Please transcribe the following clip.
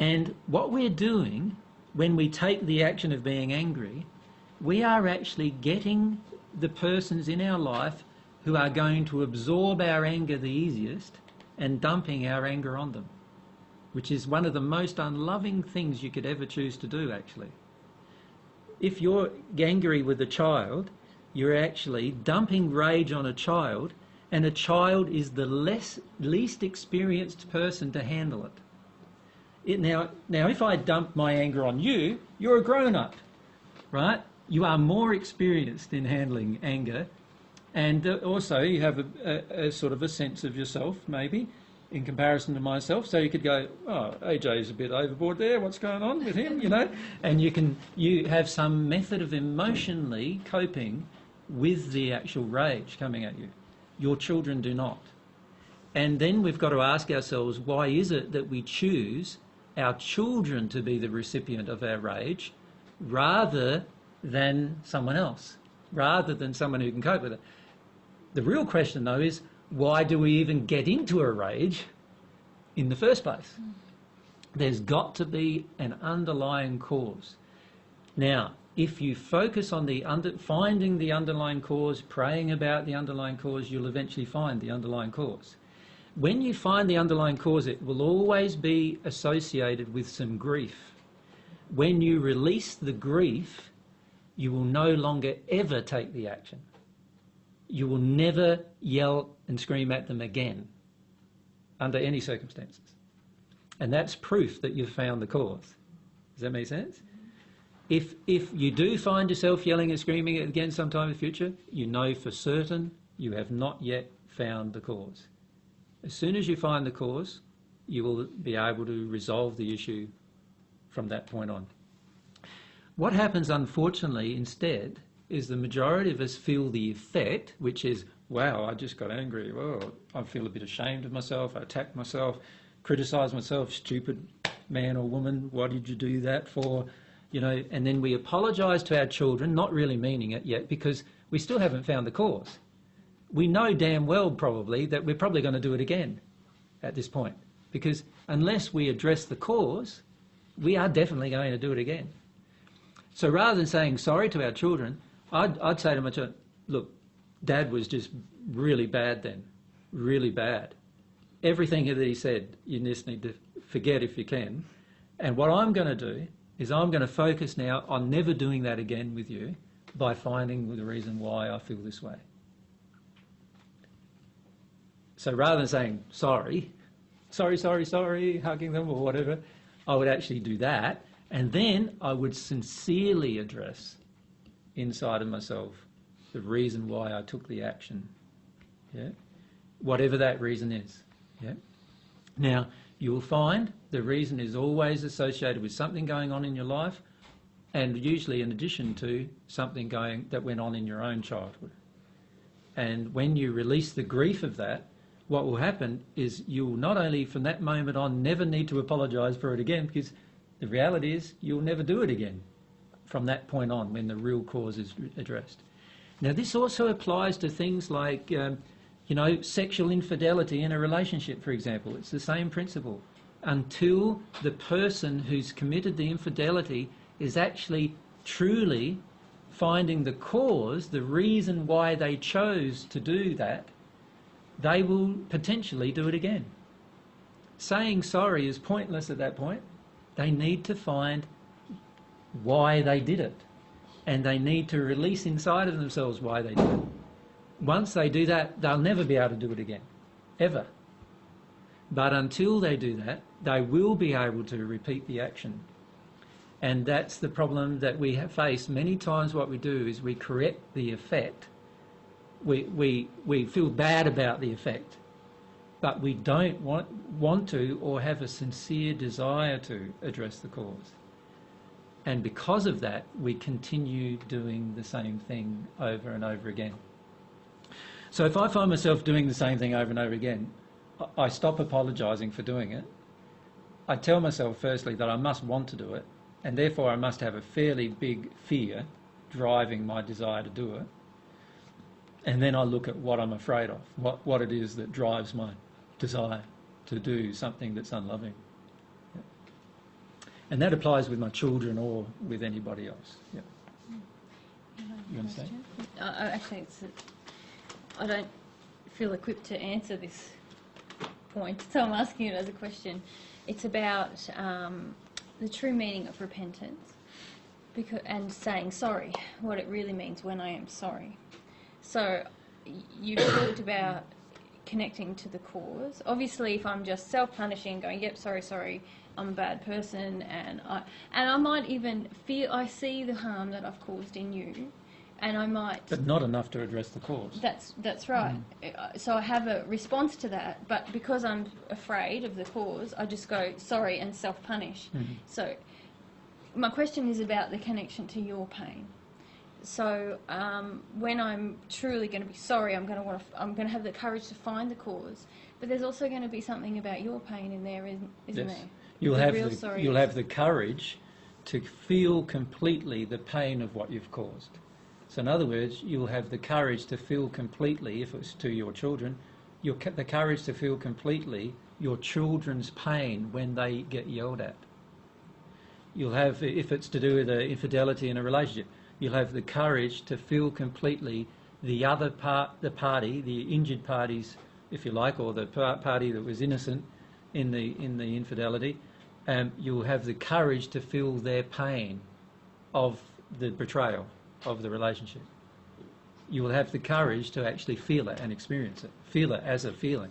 And what we're doing when we take the action of being angry, we are actually getting the persons in our life who are going to absorb our anger the easiest and dumping our anger on them, which is one of the most unloving things you could ever choose to do, actually. If you're angry with a child, you're actually dumping rage on a child, and a child is the least experienced person to handle it. Now, if I dump my anger on you, you're a grown-up, right? You are more experienced in handling anger, and also you have a sort of a sense of yourself, maybe, in comparison to myself. So you could go, oh, AJ's a bit overboard there, what's going on with him, you know? And you have some method of emotionally coping with the actual rage coming at you. Your children do not. And then we've got to ask ourselves, why is it that we choose our children to be the recipient of our rage rather than someone else, rather than someone who can cope with it? The real question, though, is why do we even get into a rage in the first place? There's got to be an underlying cause. Now, if you focus on finding the underlying cause, praying about the underlying cause, you'll eventually find the underlying cause. When you find the underlying cause, it will always be associated with some grief. When you release the grief, you will no longer ever take the action. You will never yell and scream at them again, under any circumstances. And that's proof that you've found the cause. Does that make sense? If you do find yourself yelling and screaming again sometime in the future, you know for certain you have not yet found the cause. As soon as you find the cause, you will be able to resolve the issue from that point on. What happens, unfortunately, instead, is the majority of us feel the effect, which is, wow, I just got angry. Oh, I feel a bit ashamed of myself. I attacked myself, criticised myself, stupid man or woman, what did you do that for? You know, and then we apologise to our children, not really meaning it yet, because we still haven't found the cause. We know damn well probably that we're probably going to do it again at this point, because unless we address the cause, we are definitely going to do it again. So rather than saying sorry to our children, I'd say to my children, look, Dad was just really bad then, really bad. Everything that he said, you just need to forget if you can. And what I'm going to do is I'm going to focus now on never doing that again with you by finding the reason why I feel this way. So rather than saying sorry, hugging them or whatever, I would actually do that. And then I would sincerely address inside of myself the reason why I took the action, yeah, whatever that reason is. Yeah. Now, you will find the reason is always associated with something going on in your life, and usually in addition to something that went on in your own childhood. And when you release the grief of that, what will happen is you'll not only from that moment on never need to apologise for it again, because the reality is you'll never do it again from that point on when the real cause is addressed. Now, this also applies to things like sexual infidelity in a relationship, for example. It's the same principle. Until the person who's committed the infidelity is actually truly finding the cause, the reason why they chose to do that, they will potentially do it again. Saying sorry is pointless at that point. They need to find why they did it, and they need to release inside of themselves why they did it. Once they do that, they'll never be able to do it again, ever. But until they do that, they will be able to repeat the action. And that's the problem that we have faced. Many times what we do is we correct the effect. We feel bad about the effect, but we don't want to or have a sincere desire to address the cause. And because of that, we continue doing the same thing over and over again. So if I find myself doing the same thing over and over again, I stop apologising for doing it. I tell myself firstly that I must want to do it, and therefore I must have a fairly big fear driving my desire to do it. And then I look at what I'm afraid of, what it is that drives my desire to do something that's unloving. And that applies with my children or with anybody else. Yeah. You understand? Actually, I don't feel equipped to answer this point, so I'm asking it as a question. It's about the true meaning of repentance and saying sorry, what it really means when I am sorry. So you've talked about connecting to the cause. Obviously, if I'm just self-punishing, going, yep, sorry, I'm a bad person, and I might even feel I see the harm that I've caused in you, and I might... But not enough to address the cause. That's right. So I have a response to that, but because I'm afraid of the cause, I just go sorry and self-punish. So my question is about the connection to your pain. So when I'm truly going to be sorry, I'm going to have the courage to find the cause. But there's also going to be something about your pain in there, isn't yes. there? You'll have the courage to feel completely the pain of what you've caused. So in other words, you'll have the courage to feel completely, if it's to your children, the courage to feel completely your children's pain when they get yelled at. You'll have, if it's to do with infidelity in a relationship, you'll have the courage to feel completely the other party, the injured parties, if you like, or the party that was innocent in the infidelity. You'll have the courage to feel their pain of the betrayal of the relationship. You will have the courage to actually feel it and experience it, feel it as a feeling.